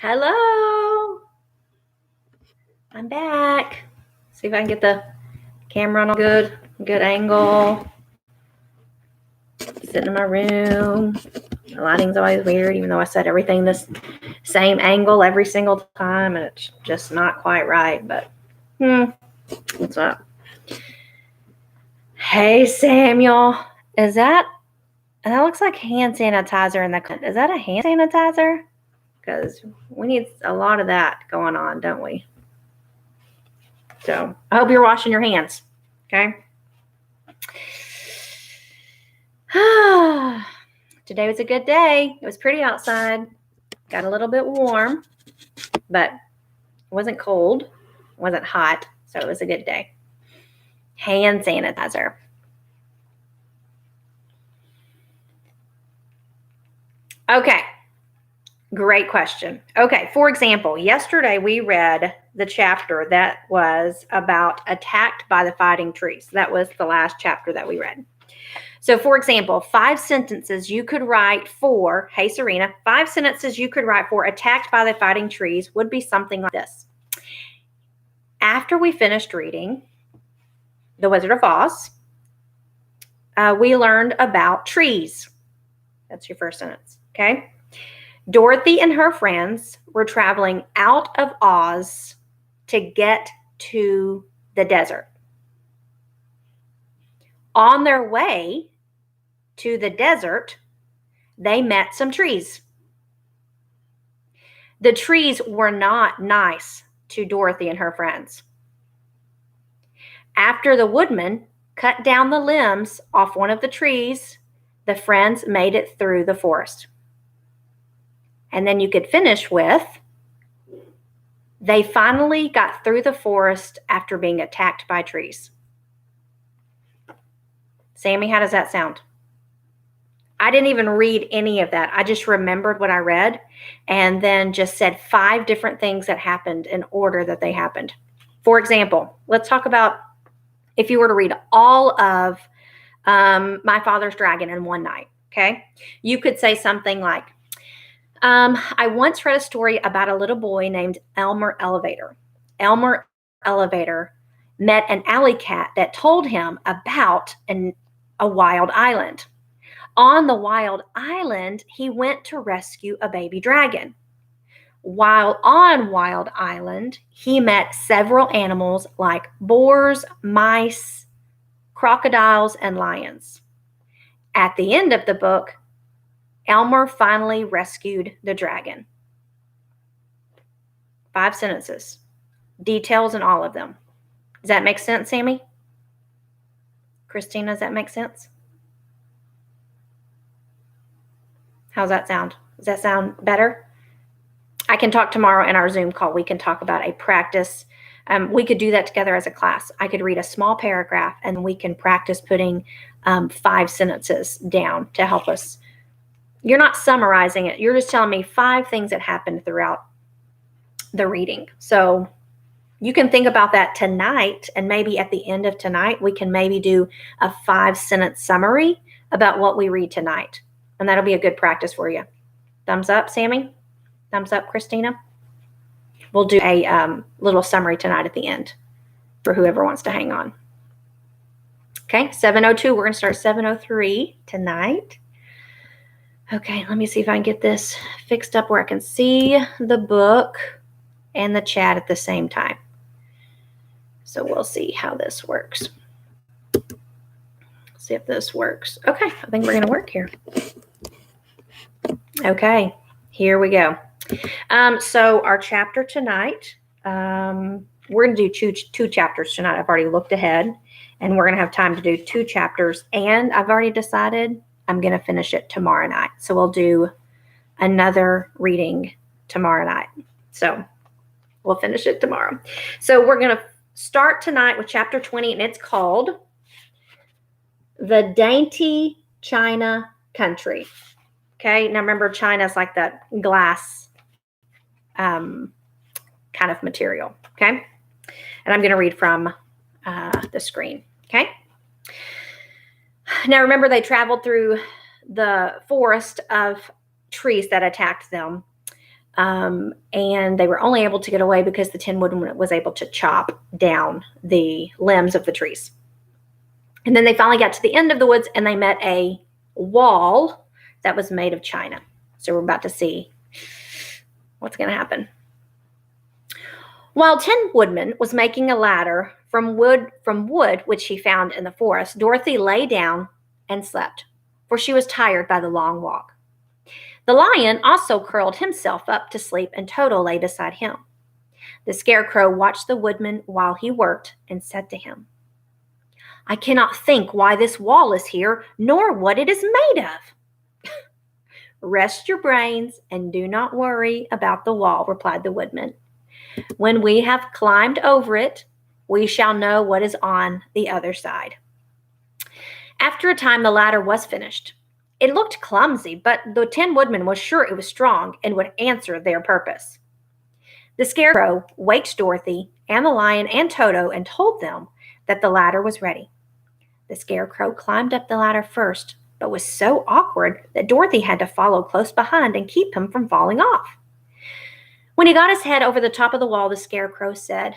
Hello, I'm back. See if I can get the camera on a good angle. Sitting in my room. The lighting's always weird, even though I set everything this same angle every single time, and it's just not quite right. But what's up? Hey, Samuel, that looks like hand sanitizer in the? Is that a hand sanitizer? Because we need a lot of that going on, don't we? So I hope you're washing your hands. Okay. Today was a good day. It was pretty outside. Got a little bit warm, but it wasn't cold. It wasn't hot. So it was a good day. Hand sanitizer. Okay. Great question. Okay. For example, yesterday we read the chapter that was about attacked by the fighting trees. That was the last chapter that we read. So, for example, 5 sentences you could write for, hey, Serena, 5 sentences you could write for attacked by the fighting trees would be something like this. After we finished reading The Wizard of Oz, we learned about trees. That's your first sentence, okay? Dorothy and her friends were traveling out of Oz to get to the desert. On their way to the desert, they met some trees. The trees were not nice to Dorothy and her friends. After the woodman cut down the limbs off one of the trees, the friends made it through the forest. And then you could finish with, they finally got through the forest after being attacked by trees. Sammy, how does that sound? I didn't even read any of that. I just remembered what I read and then just said 5 different things that happened in order that they happened. For example, let's talk about if you were to read all of My Father's Dragon in one night, okay? You could say something like, I once read a story about a little boy named Elmer Elevator. Elmer Elevator met an alley cat that told him about a wild island. On the wild island, he went to rescue a baby dragon. While on Wild Island, he met several animals like boars, mice, crocodiles, and lions. At the end of the book, Elmer finally rescued the dragon. 5 sentences. Details in all of them. Does that make sense, Sammy? Christina, does that make sense? How's that sound? Does that sound better? I can talk tomorrow in our Zoom call. We can talk about a practice. We could do that together as a class. I could read a small paragraph and we can practice putting 5 sentences down to help us. You're not summarizing it. You're just telling me 5 things that happened throughout the reading. So you can think about that tonight, and maybe at the end of tonight, we can maybe do a 5-sentence summary about what we read tonight. And that'll be a good practice for you. Thumbs up, Sammy? Thumbs up, Christina? We'll do a little summary tonight at the end for whoever wants to hang on. Okay, 7:02. We're going to start 7:03 tonight. Okay, let me see if I can get this fixed up where I can see the book and the chat at the same time. So we'll see how this works. See if this works. Okay, I think we're going to work here. Okay, here we go. So our chapter tonight, we're going to do two chapters tonight. I've already looked ahead, and we're going to have time to do 2 chapters. And I've already decided I'm going to finish it tomorrow night. So we'll do another reading tomorrow night. So we'll finish it tomorrow. So we're going to start tonight with chapter 20, and it's called The Dainty China Country. Okay, now remember, China is like that glass kind of material. Okay, and I'm going to read from the screen. Okay. Now remember, they traveled through the forest of trees that attacked them. And they were only able to get away because the Tin Woodman was able to chop down the limbs of the trees. And then they finally got to the end of the woods and they met a wall that was made of china. So we're about to see what's going to happen. While Tin Woodman was making a ladder from wood which he found in the forest, Dorothy lay down and slept, for she was tired by the long walk. The lion also curled himself up to sleep, and Toto lay beside him. The Scarecrow watched the woodman while he worked and said to him, "I cannot think why this wall is here, nor what it is made of." "Rest your brains and do not worry about the wall," replied the woodman. "When we have climbed over it, we shall know what is on the other side." After a time, the ladder was finished. It looked clumsy, but the Tin Woodman was sure it was strong and would answer their purpose. The Scarecrow waked Dorothy and the lion and Toto and told them that the ladder was ready. The Scarecrow climbed up the ladder first, but was so awkward that Dorothy had to follow close behind and keep him from falling off. When he got his head over the top of the wall, the Scarecrow said,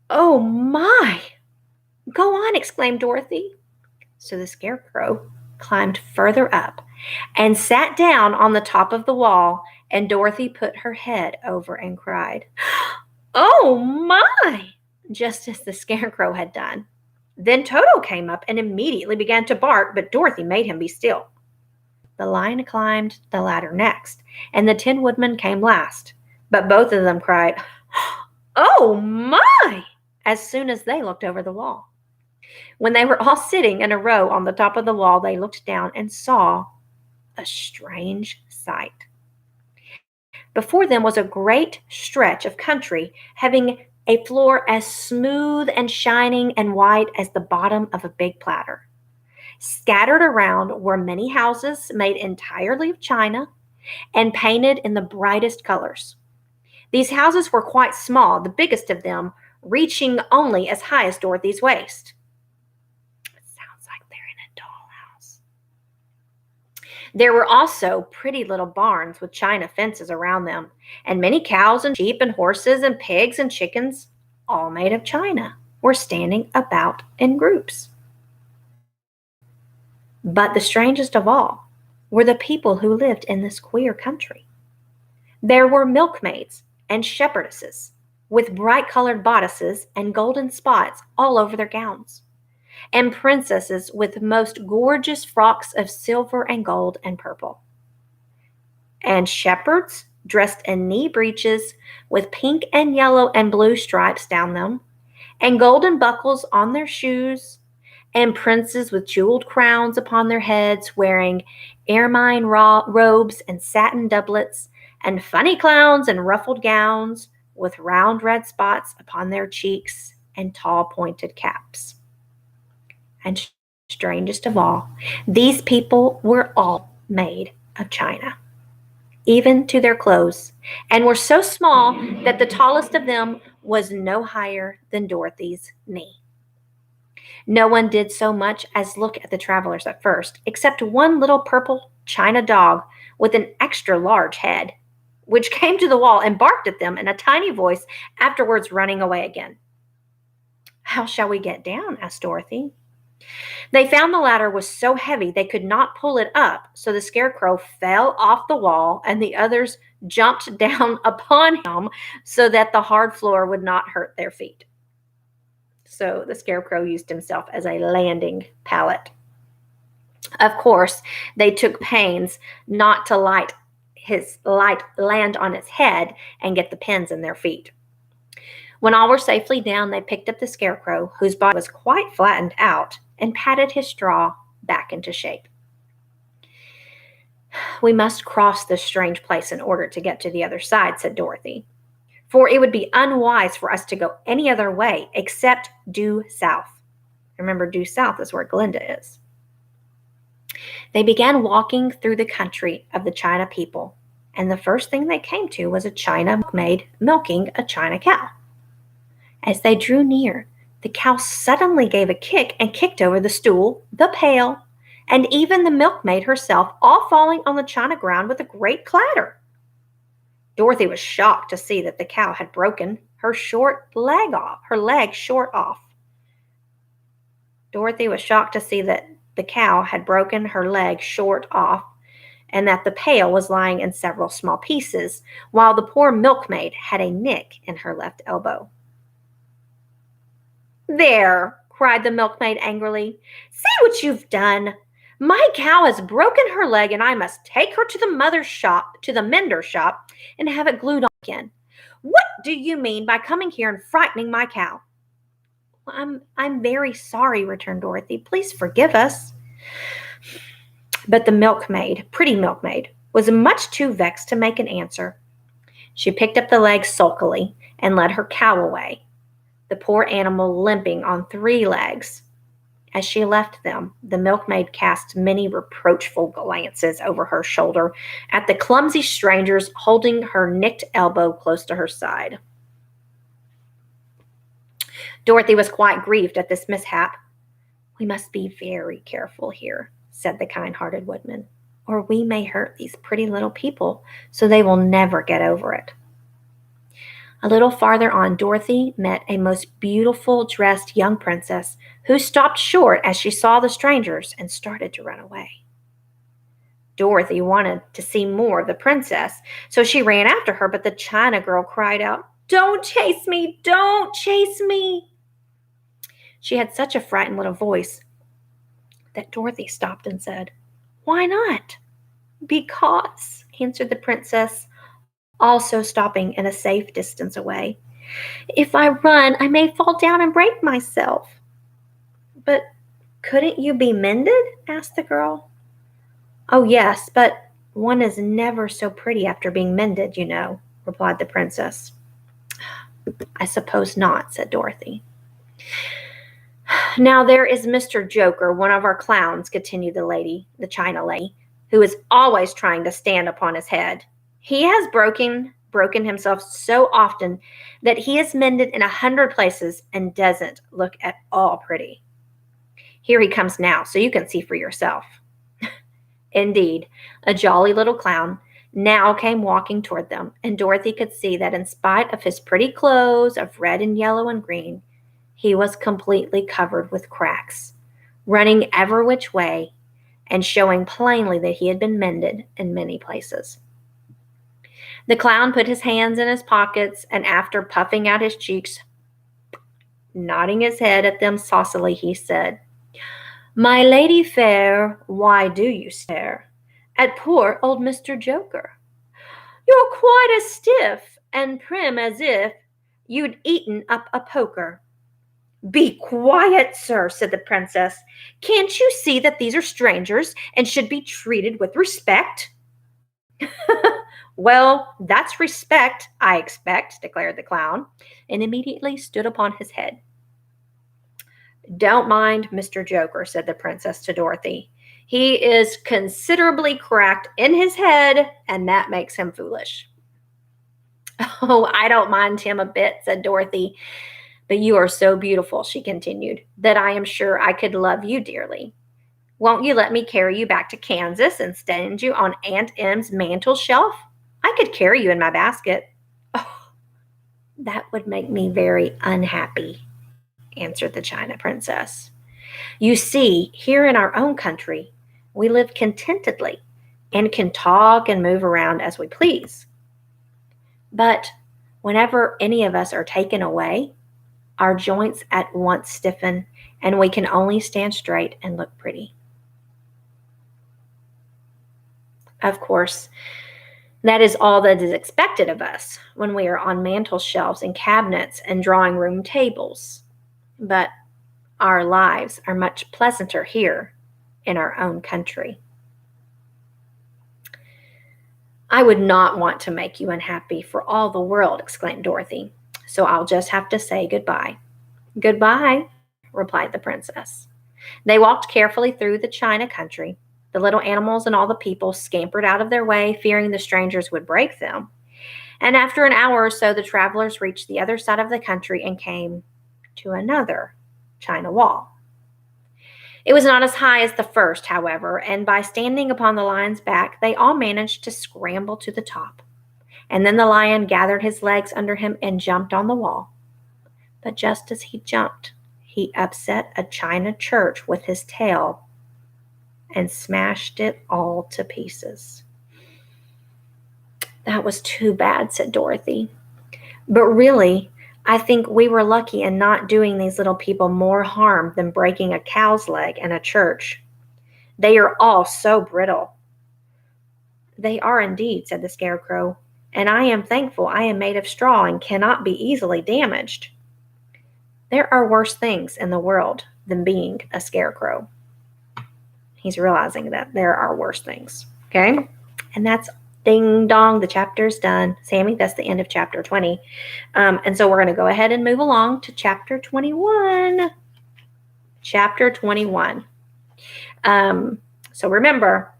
"Oh my!" "Go on," exclaimed Dorothy. So the Scarecrow climbed further up and sat down on the top of the wall, and Dorothy put her head over and cried, "Oh my!" just as the Scarecrow had done. Then Toto came up and immediately began to bark, but Dorothy made him be still. The lion climbed the ladder next, and the Tin Woodman came last, but both of them cried, "Oh my!" as soon as they looked over the wall. When they were all sitting in a row on the top of the wall, they looked down and saw a strange sight. Before them was a great stretch of country having a floor as smooth and shining and white as the bottom of a big platter. Scattered around were many houses made entirely of china and painted in the brightest colors. These houses were quite small, the biggest of them reaching only as high as Dorothy's waist. There were also pretty little barns with china fences around them, and many cows and sheep and horses and pigs and chickens, all made of china, were standing about in groups. But the strangest of all were the people who lived in this queer country. There were milkmaids and shepherdesses with bright-colored bodices and golden spots all over their gowns, and princesses with most gorgeous frocks of silver and gold and purple, and shepherds dressed in knee breeches with pink and yellow and blue stripes down them, and golden buckles on their shoes, and princes with jeweled crowns upon their heads wearing ermine robes and satin doublets, and funny clowns in ruffled gowns with round red spots upon their cheeks and tall pointed caps. And strangest of all, these people were all made of china, even to their clothes, and were so small that the tallest of them was no higher than Dorothy's knee. No one did so much as look at the travelers at first, except one little purple china dog with an extra large head, which came to the wall and barked at them in a tiny voice, afterwards running away again. "How shall we get down?" asked Dorothy. They found the ladder was so heavy they could not pull it up, so the Scarecrow fell off the wall and the others jumped down upon him so that the hard floor would not hurt their feet. So the Scarecrow used himself as a landing pallet. Of course, they took pains not to land on his head and get the pins in their feet. When all were safely down, they picked up the Scarecrow, whose body was quite flattened out, and patted his straw back into shape. "We must cross this strange place in order to get to the other side," said Dorothy, "for it would be unwise for us to go any other way except due south." Remember, due south is where Glinda is. They began walking through the country of the China people, and the first thing they came to was a China milkmaid milking a China cow. As they drew near, the cow suddenly gave a kick and kicked over the stool, the pail, and even the milkmaid herself, all falling on the china ground with a great clatter. Dorothy was shocked to see that the cow had broken her leg short off. Dorothy was shocked to see that the cow had broken her leg short off and that the pail was lying in several small pieces, while the poor milkmaid had a nick in her left elbow. "There!" cried the milkmaid angrily. "See what you've done! My cow has broken her leg, and I must take her to the mender shop, and have it glued on again. What do you mean by coming here and frightening my cow?" I'm very sorry," returned Dorothy. "Please forgive us." But the pretty milkmaid, was much too vexed to make an answer. She picked up the leg sulkily and led her cow away, the poor animal limping on 3 legs. As she left them, the milkmaid cast many reproachful glances over her shoulder at the clumsy strangers holding her nicked elbow close to her side. Dorothy was quite grieved at this mishap. "We must be very careful here," said the kind-hearted woodman, "or we may hurt these pretty little people, so they will never get over it." A little farther on, Dorothy met a most beautiful dressed young princess who stopped short as she saw the strangers and started to run away. Dorothy wanted to see more of the princess, so she ran after her, but the China girl cried out, "Don't chase me! Don't chase me!" She had such a frightened little voice that Dorothy stopped and said, "Why not?" "Because," answered the princess, also stopping in a safe distance away, "if I run, I may fall down and break myself." "But couldn't you be mended?" asked the girl. "Oh, yes, but one is never so pretty after being mended, you know," replied the princess. "I suppose not," said Dorothy. "Now there is Mr. Joker, one of our clowns," continued the China lady, "who is always trying to stand upon his head. He has broken himself so often that he is mended in 100 places and doesn't look at all pretty. Here he comes now, so you can see for yourself." Indeed, a jolly little clown now came walking toward them, and Dorothy could see that in spite of his pretty clothes of red and yellow and green, he was completely covered with cracks, running every which way and showing plainly that he had been mended in many places. The clown put his hands in his pockets, and after puffing out his cheeks, nodding his head at them saucily, he said, "My lady fair, why do you stare at poor old Mr. Joker? You're quite as stiff and prim as if you'd eaten up a poker." "Be quiet, sir," said the princess. "Can't you see that these are strangers and should be treated with respect?" "Well, that's respect, I expect," declared the clown, and immediately stood upon his head. "Don't mind Mr. Joker," said the princess to Dorothy. "He is considerably cracked in his head, and that makes him foolish." "Oh, I don't mind him a bit," said Dorothy. "But you are so beautiful," she continued, "that I am sure I could love you dearly. Won't you let me carry you back to Kansas and stand you on Aunt Em's mantel shelf? I could carry you in my basket." "Oh, that would make me very unhappy," answered the China princess. "You see, here in our own country, we live contentedly and can talk and move around as we please. But whenever any of us are taken away, our joints at once stiffen, and we can only stand straight and look pretty." Of course, that is all that is expected of us when we are on mantel shelves and cabinets and drawing room tables. But our lives are much pleasanter here in our own country. "I would not want to make you unhappy for all the world," exclaimed Dorothy. "So I'll just have to say goodbye." "Goodbye," replied the princess. They walked carefully through the China country. The little animals and all the people scampered out of their way, fearing the strangers would break them. And after an hour or so, the travelers reached the other side of the country and came to another China wall. It was not as high as the first, however, and by standing upon the lion's back, they all managed to scramble to the top. And then the lion gathered his legs under him and jumped on the wall. But just as he jumped, he upset a china church with his tail and smashed it all to pieces. That was too bad, said Dorothy. But really, I think we were lucky in not doing these little people more harm than breaking a cow's leg in a church. They are all so brittle. They are indeed, said the Scarecrow, and I am thankful I am made of straw and cannot be easily damaged. There are worse things in the world than being a scarecrow. He's realizing that there are worse things. Okay? And that's ding dong. The chapter's done. Sammy, that's the end of chapter 20. And so we're going to go ahead and move along to chapter 21. Chapter 21. So remember,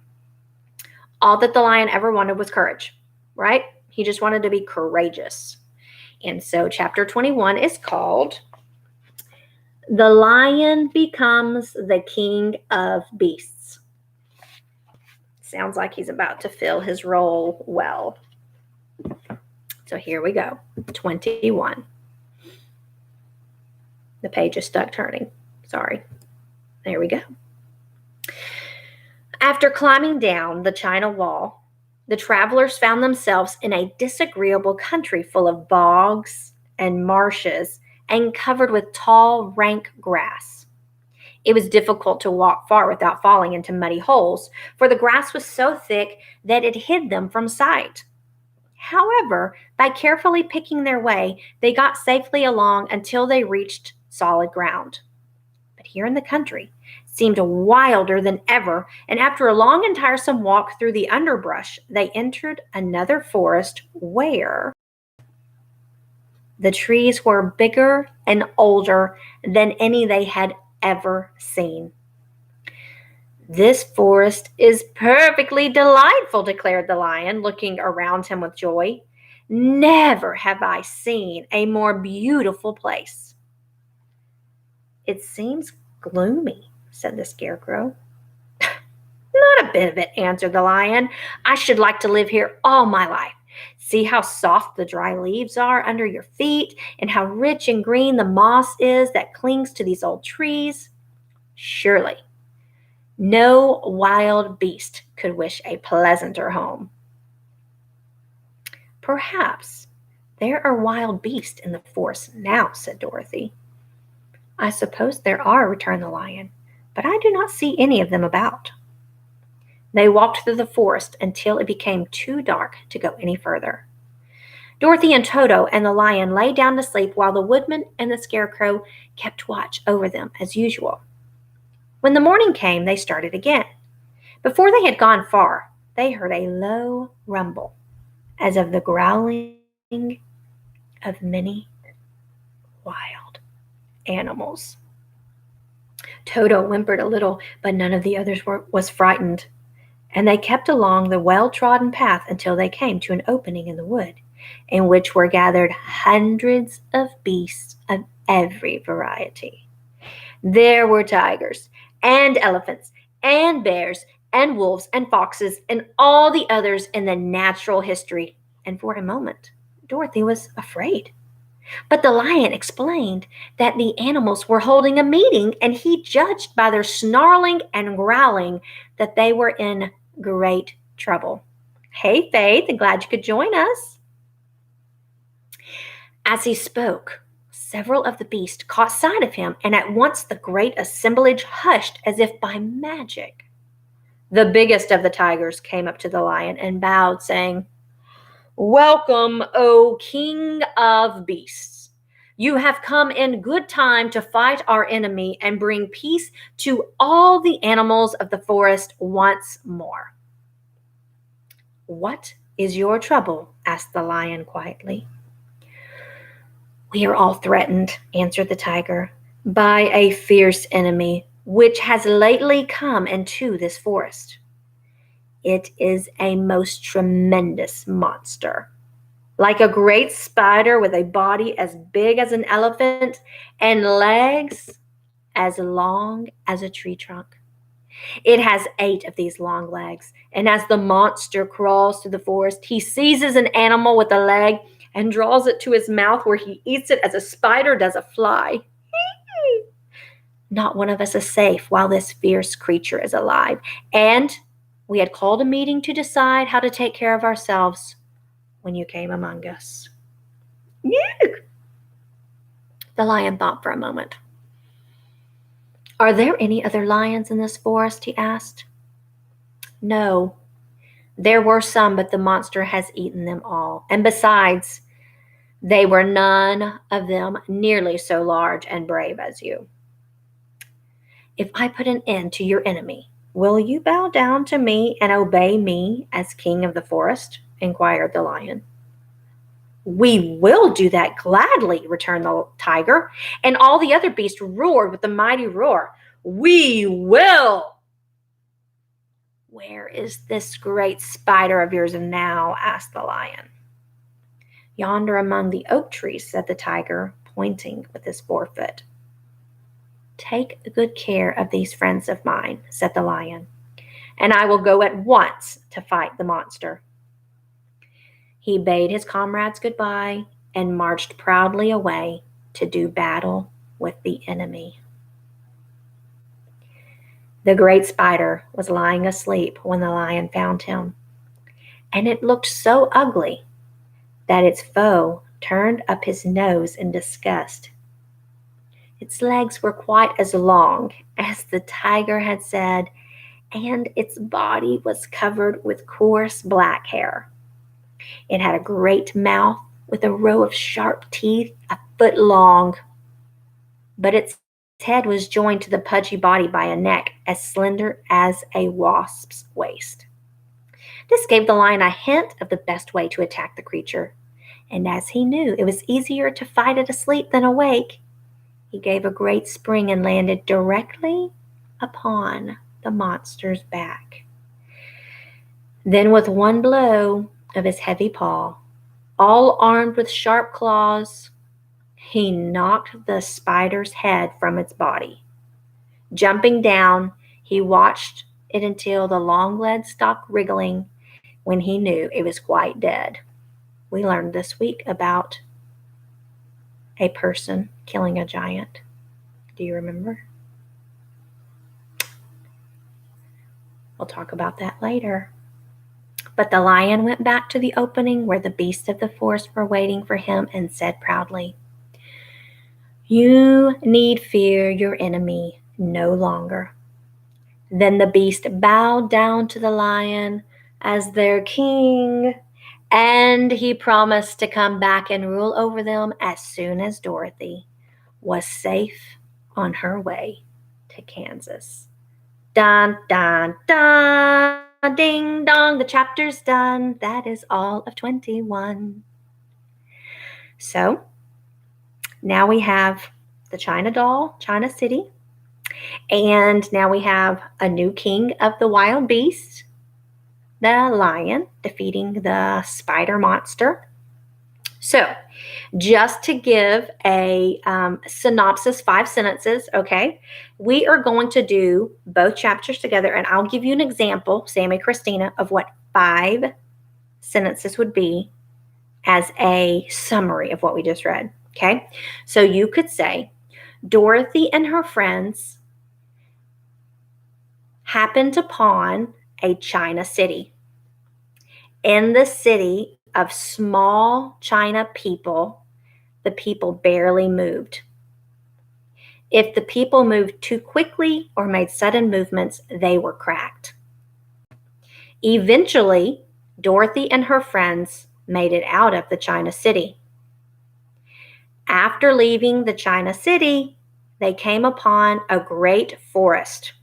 all that the lion ever wanted was courage, right? He just wanted to be courageous. And so chapter 21 is called The Lion Becomes the King of Beasts. Sounds like he's about to fill his role well. So here we go. 21. The page is stuck turning. Sorry. There we go. After climbing down the China Wall, the travelers found themselves in a disagreeable country full of bogs and marshes and covered with tall, rank grass. It was difficult to walk far without falling into muddy holes, for the grass was so thick that it hid them from sight. However, by carefully picking their way, they got safely along until they reached solid ground. But here in the country, seemed wilder than ever, and after a long and tiresome walk through the underbrush, they entered another forest where the trees were bigger and older than any they had ever seen. This forest is perfectly delightful, declared the lion, looking around him with joy. Never have I seen a more beautiful place. It seems gloomy, said the Scarecrow. Not a bit of it, answered the lion. I should like to live here all my life. See how soft the dry leaves are under your feet and how rich and green the moss is that clings to these old trees. Surely, no wild beast could wish a pleasanter home. Perhaps there are wild beasts in the forest now, said Dorothy. I suppose there are, returned the lion, but I do not see any of them about. They walked through the forest until it became too dark to go any further. Dorothy and Toto and the lion lay down to sleep while the woodman and the Scarecrow kept watch over them as usual. When the morning came, they started again. Before they had gone far, they heard a low rumble, as of the growling of many wild animals. Toto whimpered a little, but none of the others was frightened, and they kept along the well-trodden path until they came to an opening in the wood, in which were gathered hundreds of beasts of every variety. There were tigers and elephants and bears and wolves and foxes and all the others in the natural history, and for a moment Dorothy was afraid. But the lion explained that the animals were holding a meeting, and he judged by their snarling and growling that they were in great trouble. Hey, Faith, I'm glad you could join us. As he spoke, several of the beasts caught sight of him, and at once the great assemblage hushed as if by magic. The biggest of the tigers came up to the lion and bowed, saying, Welcome, O King of Beasts. You have come in good time to fight our enemy and bring peace to all the animals of the forest once more. What is your trouble? Asked the lion quietly. We are all threatened, answered the tiger, by a fierce enemy which has lately come into this forest. It is a most tremendous monster, like a great spider with a body as big as an elephant and legs as long as a tree trunk. It has 8 of these long legs, and as the monster crawls through the forest, he seizes an animal with a leg and draws it to his mouth where he eats it as a spider does a fly. Not one of us is safe while this fierce creature is alive, and we had called a meeting to decide how to take care of ourselves when you came among us. Yuck! The lion thought for a moment. Are there any other lions in this forest? He asked. No, there were some, but the monster has eaten them all. And besides, they were none of them nearly so large and brave as you. If I put an end to your enemy, will you bow down to me and obey me as king of the forest? Inquired the lion. We will do that gladly, returned the tiger, and all the other beasts roared with a mighty roar. We will! Where is this great spider of yours now? Asked the lion. Yonder among the oak trees, said the tiger, pointing with his forefoot. Take good care of these friends of mine, said the lion, and I will go at once to fight the monster. He bade his comrades goodbye and marched proudly away to do battle with the enemy. The great spider was lying asleep when the lion found him, and it looked so ugly that its foe turned up his nose in disgust. Its legs were quite as long as the tiger had said, and its body was covered with coarse black hair. It had a great mouth with a row of sharp teeth a foot long, but its head was joined to the pudgy body by a neck as slender as a wasp's waist. This gave the lion a hint of the best way to attack the creature, and as he knew it was easier to fight it asleep than awake, he gave a great spring and landed directly upon the monster's back. Then with one blow of his heavy paw, all armed with sharp claws, he knocked the spider's head from its body. Jumping down, he watched it until the long legs stopped wriggling, when he knew it was quite dead. We learned this week about a person killing a giant. Do you remember? We'll talk about that later. But the lion went back to the opening where the beasts of the forest were waiting for him and said proudly, You need fear your enemy no longer. Then the beast bowed down to the lion as their king, and he promised to come back and rule over them as soon as Dorothy was safe on her way to Kansas. Dun, dun, dun, ding dong, the chapter's done. That is all of 21. So now we have the China doll, China City, and now we have a new king of the wild beasts, the lion, defeating the spider monster. So just to give a synopsis, 5 sentences, okay, we are going to do both chapters together, and I'll give you an example, Sammy Christina, of what 5 sentences would be as a summary of what we just read, okay? So you could say, Dorothy and her friends happened upon a China city. In the city of small China people, the people barely moved. If the people moved too quickly or made sudden movements, they were cracked. Eventually, Dorothy and her friends made it out of the China city. After leaving the China city, they came upon a great forest.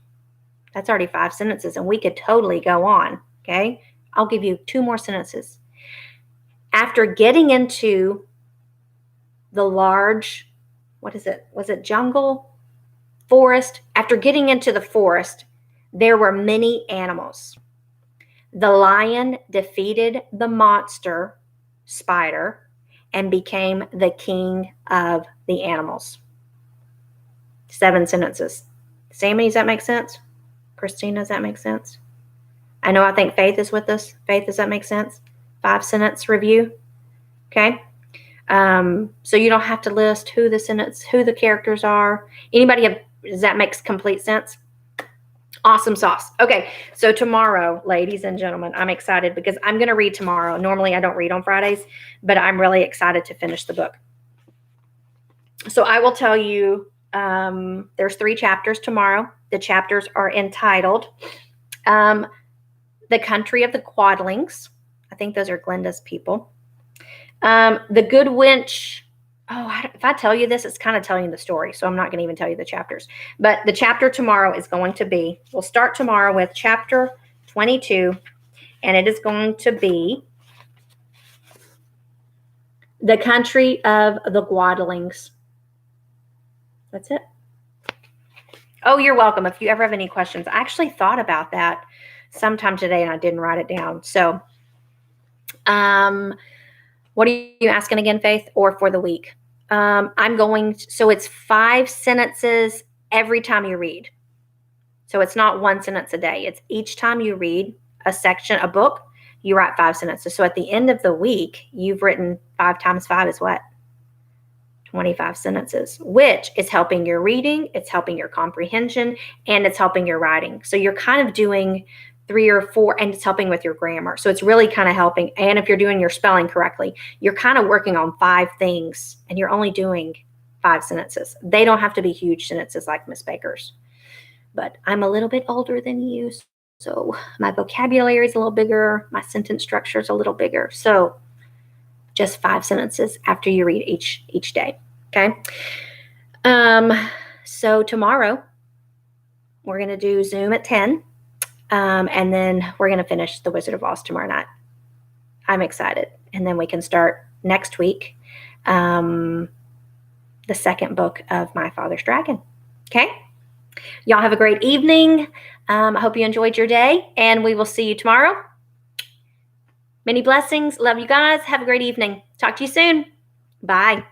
That's already 5 sentences, and we could totally go on, okay? I'll give you 2 more sentences. After getting into the large, was it jungle? Forest. After getting into the forest, there were many animals. The lion defeated the monster, spider, and became the king of the animals. 7 sentences. Sammy, does that make sense? Christina, does that make sense? I think Faith is with us. Faith, does that make sense? 5-sentence review. Okay. So you don't have to list who the characters are. Does that make complete sense? Awesome sauce. Okay. So tomorrow, ladies and gentlemen, I'm excited because I'm going to read tomorrow. Normally I don't read on Fridays, but I'm really excited to finish the book. So I will tell you, there's 3 chapters tomorrow. The chapters are entitled, The Country of the Quadlings. I think those are Glenda's people. The Good Wench. If I tell you this, it's kind of telling you the story. So I'm not going to even tell you the chapters. But the chapter tomorrow is going to be, we'll start tomorrow with chapter 22. And it is going to be The Country of the Quadlings. That's it. Oh, you're welcome. If you ever have any questions, I actually thought about that sometime today and I didn't write it down. So, what are you asking again, Faith, or for the week? So it's 5 sentences every time you read. So it's not 1 sentence a day. It's each time you read a book, you write 5 sentences. So at the end of the week, you've written 5 times 5 is what? 25 sentences, which is helping your reading, it's helping your comprehension, and it's helping your writing. So you're kind of doing 3 or 4, and it's helping with your grammar. So it's really kind of helping. And if you're doing your spelling correctly, you're kind of working on 5 things, and you're only doing 5 sentences. They don't have to be huge sentences like Miss Baker's. But I'm a little bit older than you, so my vocabulary is a little bigger. My sentence structure is a little bigger. So just 5 sentences after you read each day. Okay. So tomorrow we're going to do Zoom at 10. And then we're going to finish The Wizard of Oz tomorrow night. I'm excited. And then we can start next week, the second book of My Father's Dragon. Okay. Y'all have a great evening. I hope you enjoyed your day, and we will see you tomorrow. Many blessings. Love you guys. Have a great evening. Talk to you soon. Bye.